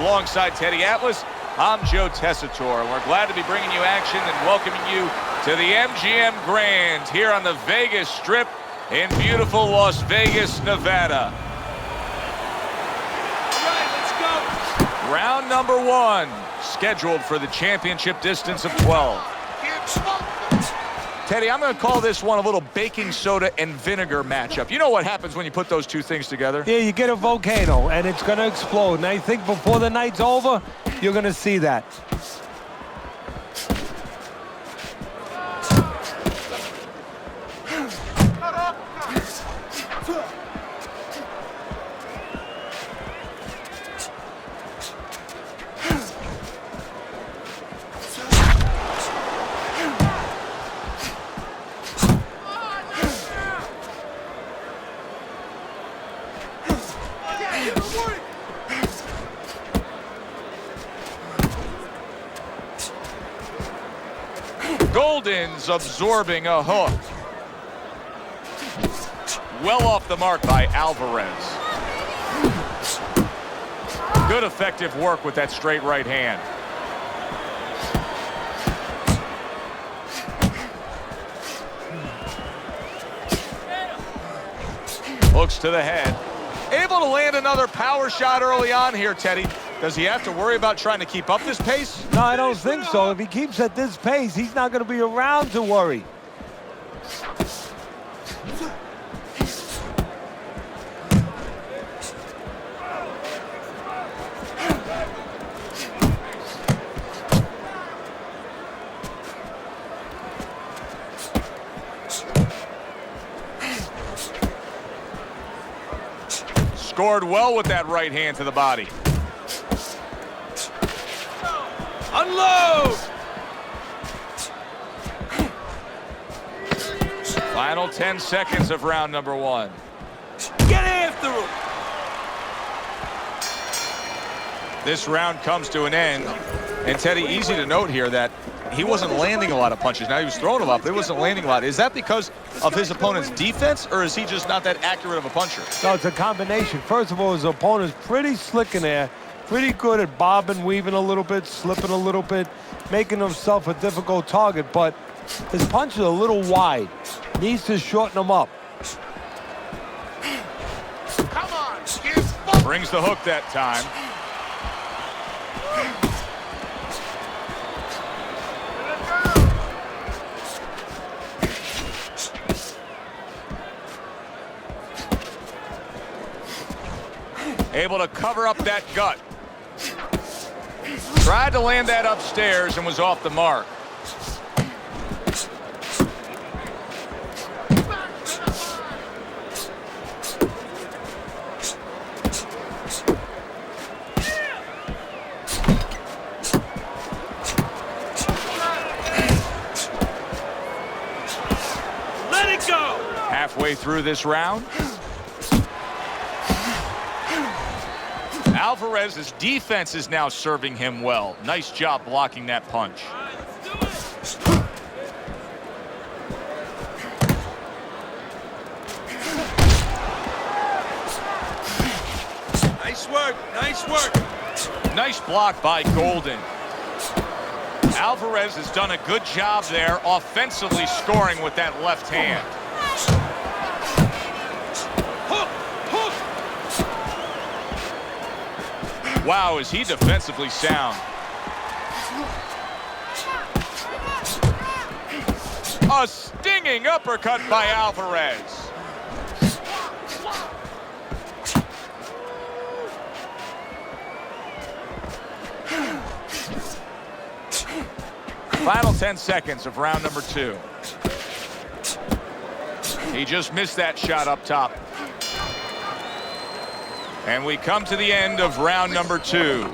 Alongside Teddy Atlas, I'm Joe Tessitore. We're glad to be bringing you action and welcoming you to the MGM Grand here on the Vegas Strip in beautiful Las Vegas, Nevada. All right, let's go. Round number 1, scheduled for the championship distance of 12. Teddy, I'm going to call this one a little baking soda and vinegar matchup. You know what happens when you put those two things together? Yeah, you get a volcano, and it's going to explode. And I think before the night's over, you're going to see that. Golden's absorbing a hook. Well off the mark by Alvarez. Good effective work with that straight right hand. Hooks to the head. Able to land another power shot early on here, Teddy. Does he have to worry about trying to keep up this pace? No, I don't think so. If he keeps at this pace, he's not going to be around to worry. Scored well with that right hand to the body. Unload! Final 10 seconds of round number 1. Get after him! This round comes to an end. And Teddy, easy to note here that he wasn't landing a lot of punches. Now, he was throwing a lot, but he wasn't landing a lot. Is that because of his opponent's defense, or is he just not that accurate of a puncher? No, it's a combination. First of all, his opponent's pretty slick in there. Pretty good at bobbing, weaving a little bit, slipping a little bit, making himself a difficult target, but his punch is a little wide. Needs to shorten them up. Come on, Brings the hook that time. Able to cover up that gut. Tried to land that upstairs and was off the mark. let it go! Halfway through this round. Alvarez's defense is now serving him well. Nice job blocking that punch. All right, let's do it! Nice work, nice work. Nice block by Golden. Alvarez has done a good job there offensively scoring with that left hand. Wow, is he defensively sound. A stinging uppercut by Alvarez. Final 10 seconds of round number 2. He just missed that shot up top. And we come to the end of round number 2.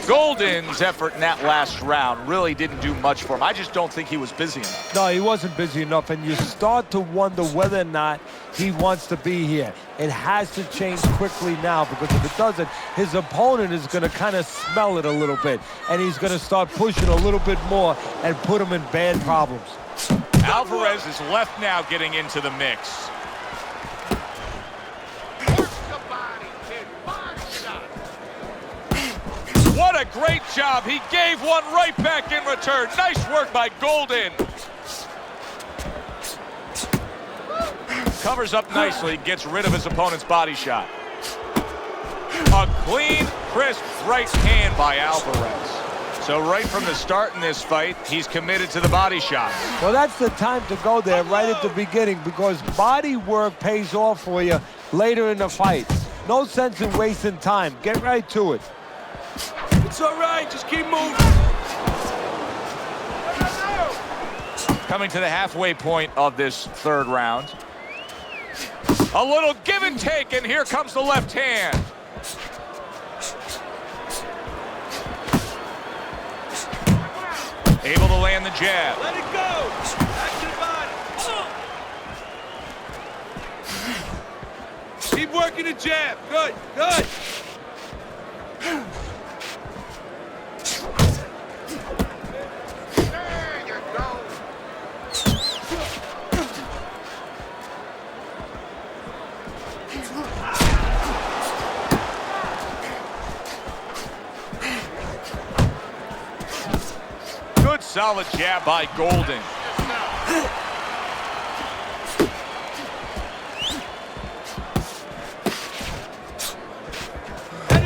Golden's effort in that last round really didn't do much for him. I just don't think he was busy enough. No, he wasn't busy enough, and you start to wonder whether or not he wants to be here. It has to change quickly now, because if it doesn't, his opponent is going to kind of smell it a little bit, and he's going to start pushing a little bit more and put him in bad problems. Alvarez is left now getting into the mix. a great job. He gave one right back in return. Nice work by Golden. Covers up nicely, gets rid of his opponent's body shot. A clean, crisp right hand by Alvarez. So right from the start in this fight, he's committed to the body shot. Well, that's the time to go there right at the beginning, because body work pays off for you later in the fight. No sense in wasting time. Get right to it. It's all right. Just keep moving. Coming to the halfway point of this third round. A little give and take, and here comes the left hand. Able to land the jab. Let it go. Back to the body. Keep working the jab. Good, good. There you go. Good solid jab by Golden.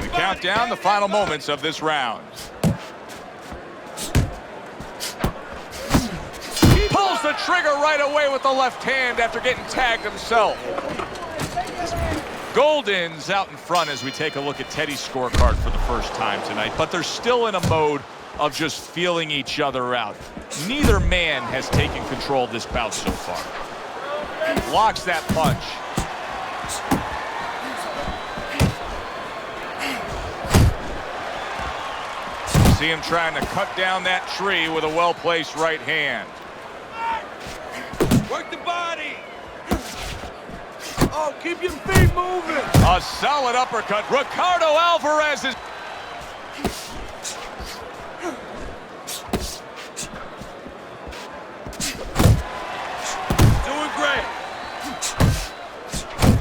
We count down the final moments of this round. Pulls the trigger right away with the left hand after getting tagged himself. Golden's out in front as we take a look at Teddy's scorecard for the first time tonight, but they're still in a mode of just feeling each other out. Neither man has taken control of this bout so far. Blocks that punch. See him trying to cut down that tree with a well-placed right hand. Work the body. Oh, keep your feet moving. A solid uppercut. Ricardo Alvarez is... Doing great.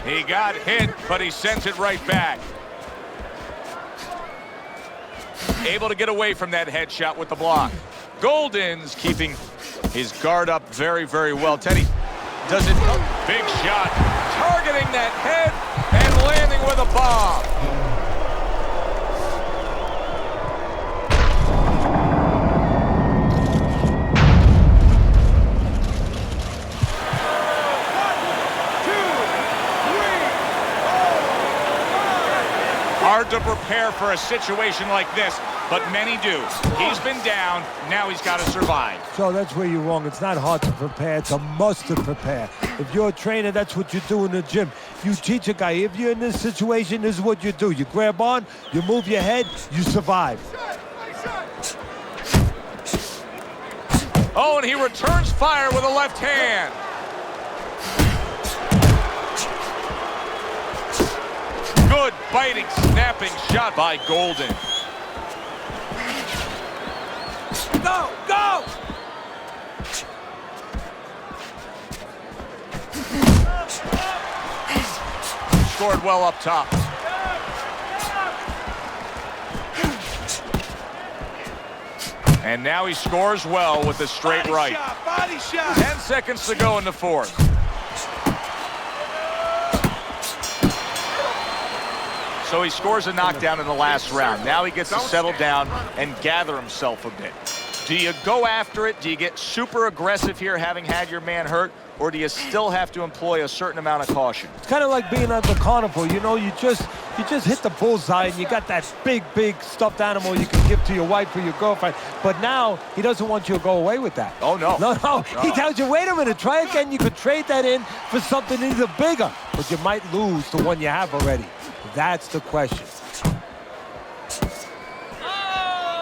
He got hit, but he sends it right back. Able to get away from that headshot with the block. Golden's keeping his guard up very, very well. Teddy, does it... Big shot. Targeting that head and landing with a bomb. Hard to prepare for a situation like this, but many do. He's been down, now he's got to survive. So that's where you're wrong. It's not hard to prepare. It's a must to prepare. If you're a trainer, that's what you do in the gym. You teach a guy, if you're in this situation, this is what you do. You grab on, you move your head, you survive. Oh, and he returns fire with a left hand. Good biting, snapping shot by Golden. Go, go. Scored well up top. And now he scores well with a straight Body right. shot, body shot. 10 seconds to go in the fourth. So he scores a knockdown in the last round. Now he gets to settle down and gather himself a bit. Do you go after it? Do you get super aggressive here having had your man hurt? Or do you still have to employ a certain amount of caution? It's kind of like being at the carnival. You know, you just hit the bullseye and you got that big stuffed animal you can give to your wife or your girlfriend. But now he doesn't want you to go away with that. Oh, no. No. He tells you, wait a minute, try again. You could trade that in for something either bigger, but you might lose the one you have already. That's the question.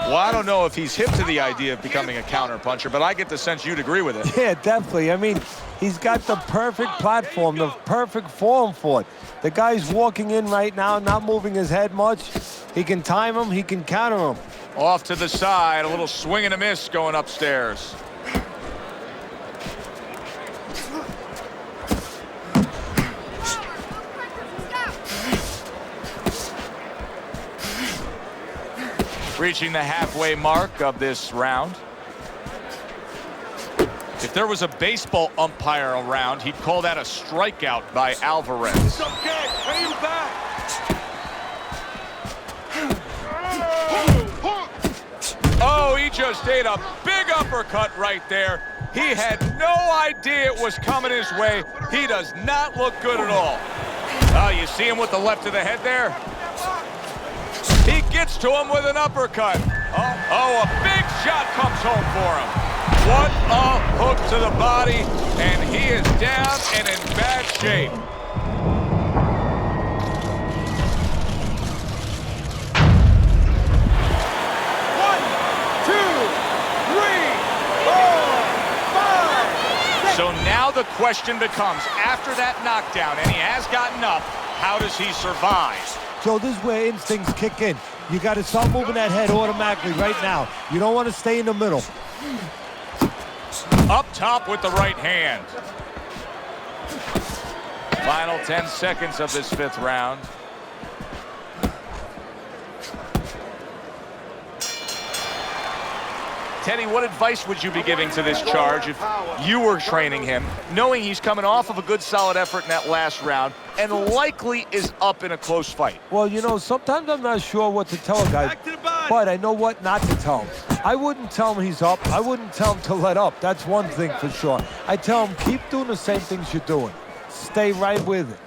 Well, I don't know if he's hip to the idea of becoming a counterpuncher, but I get the sense you'd agree with it. Yeah, definitely. I mean, he's got the perfect platform, the perfect form for it. The guy's walking in right now, not moving his head much. He can time him, he can counter him. Off to the side, a little swing and a miss going upstairs. Reaching the halfway mark of this round. If there was a baseball umpire around, he'd call that a strikeout by Alvarez. It's okay. Pay him back. Oh, he just ate a big uppercut right there. He had no idea it was coming his way. He does not look good at all. Oh, you see him with the left of the head there? He gets to him with an uppercut. Oh, a big shot comes home for him. What a hook to the body, and he is down and in bad shape. So now the question becomes, after that knockdown, and he has gotten up, how does he survive? So this is where instincts kick in. You got to start moving that head automatically right now. You don't want to stay in the middle. Up top with the right hand. Final 10 seconds of this 5th round. Teddy, what advice would you be giving to this charge if you were training him, knowing he's coming off of a good solid effort in that last round and likely is up in a close fight? Well, you know, sometimes I'm not sure what to tell a guy, Back to the body. but I know what not to tell him. I wouldn't tell him he's up. I wouldn't tell him to let up. That's one thing for sure. I tell him, keep doing the same things you're doing. Stay right with it.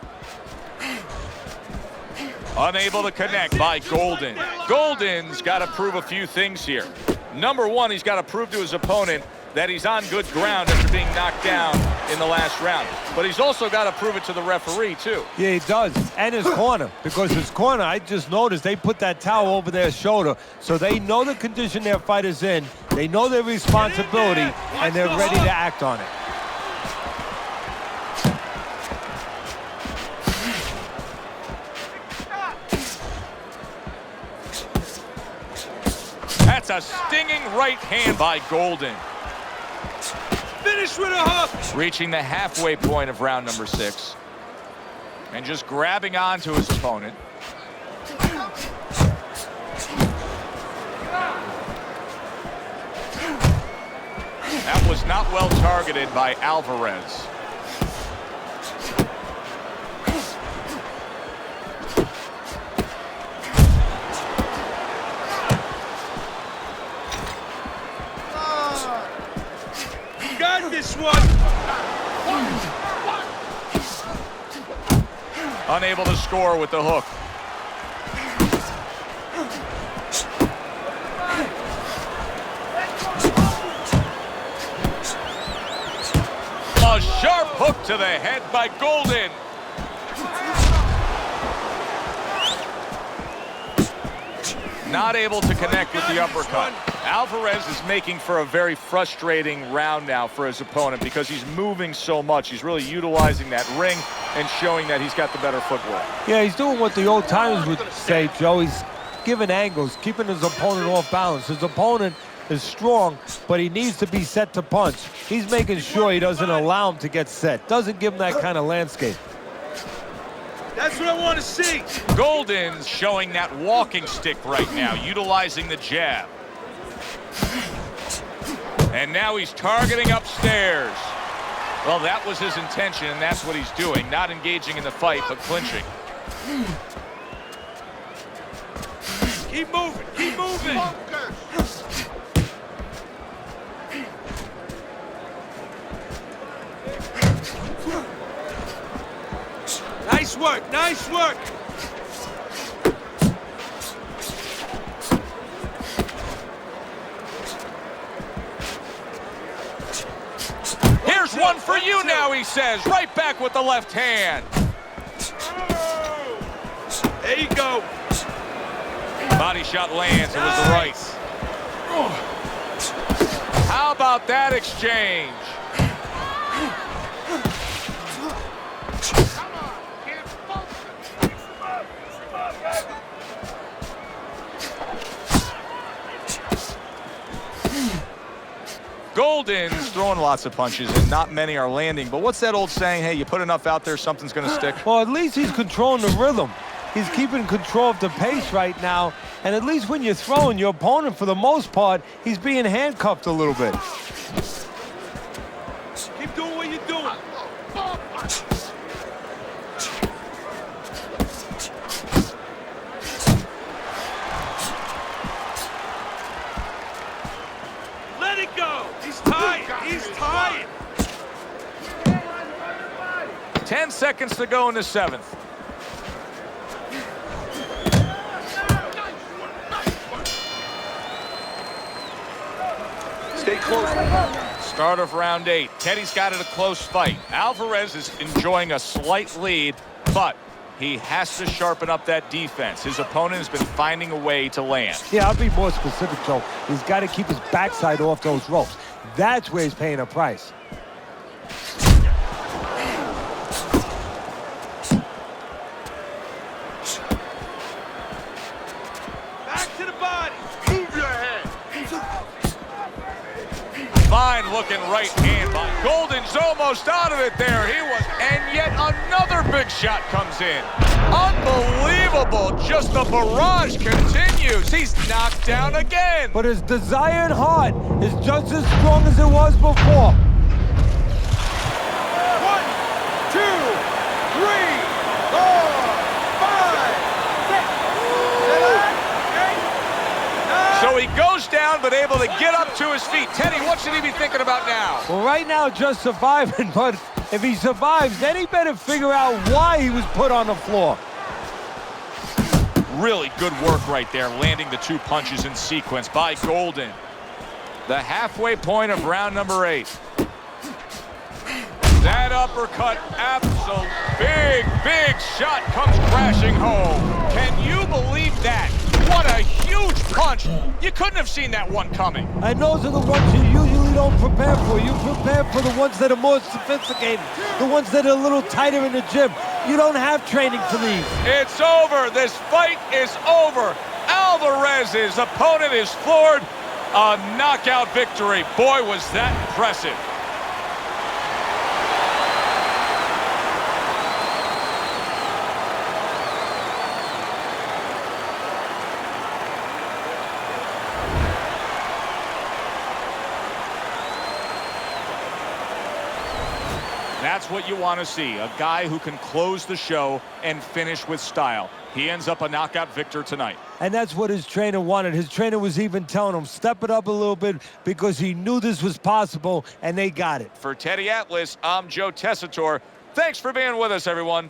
Unable to connect by Golden. Golden's got to prove a few things here. Number one, he's got to prove to his opponent that he's on good ground after being knocked down in the last round. But he's also got to prove it to the referee, too. Yeah, he does. And his corner. Because his corner, I just noticed, they put that towel over their shoulder. So they know the condition their fighter's in. They know their responsibility, and they're ready to act on it. That's a stinging right hand by Golden. Finish with a hook. Reaching the halfway point of round number 6. And just grabbing onto his opponent. That was not well targeted by Alvarez. Got this one. Unable to score with the hook. A sharp hook to the head by Golden. Not able to connect with the uppercut. Alvarez is making for a very frustrating round now for his opponent because he's moving so much. He's really utilizing that ring and showing that he's got the better footwork. Yeah, he's doing what the old timers would say, Joe. He's giving angles, keeping his opponent off balance. His opponent is strong, but he needs to be set to punch. He's making sure he doesn't allow him to get set. Doesn't give him that kind of landscape. That's what I want to see. Golden's showing that walking stick right now, utilizing the jab. And now he's targeting upstairs. Well, that was his intention, and that's what he's doing. Not engaging in the fight, but clinching. Keep moving. Keep moving. Nice work. Nice work. Here's one for you now, he says. Right back with the left hand. There you go. Body shot lands. It was the right. How about that exchange? Golden's throwing lots of punches, and not many are landing. But what's that old saying? Hey, you put enough out there, something's going to stick. Well, at least he's controlling the rhythm. He's keeping control of the pace right now. And at least when you're throwing, your opponent, for the most part, he's being handcuffed a little bit. Keep doing what you're doing. Let it go. He's tired. He's tired. 10 seconds to go in the 7th. Stay close. Start of round 8. Teddy's got it a close fight. Alvarez is enjoying a slight lead, but he has to sharpen up that defense. His opponent has been finding a way to land. Yeah, I'll be more specific, Joe. He's got to keep his backside off those ropes. That's where he's paying a price. Back to the body. Move your head. Fine looking right hand by Golden's almost out of it there. He was, and yet another big shot comes in. Unbelievable. Just the barrage continues. He's knocked down again. But his desired heart is just as strong as it was before. 1, 2, 3, 4, 5, 6, 7, 8, 9. So he goes down, but able to get up to his feet. Teddy, what should he be thinking about now? Well, right now, just surviving, but if he survives, then he better figure out why he was put on the floor. Really good work right there, landing the 2 punches in sequence by Golden. The halfway point of round number 8. That uppercut, absolute big shot comes crashing home. Can you believe that? What a huge punch. You couldn't have seen that one coming. And those are the ones you usually don't prepare for. You prepare for the ones that are more sophisticated, the ones that are a little tighter in the gym. You don't have training for these. It's over. This fight is over. Alvarez's opponent is floored. A knockout victory. Boy, was that impressive. That's what you want to see, a guy who can close the show and finish with style. He ends up a knockout victor tonight. And that's what his trainer wanted. His trainer was even telling him, step it up a little bit, because he knew this was possible, and they got it. For Teddy Atlas, I'm Joe Tessitore. Thanks for being with us, everyone.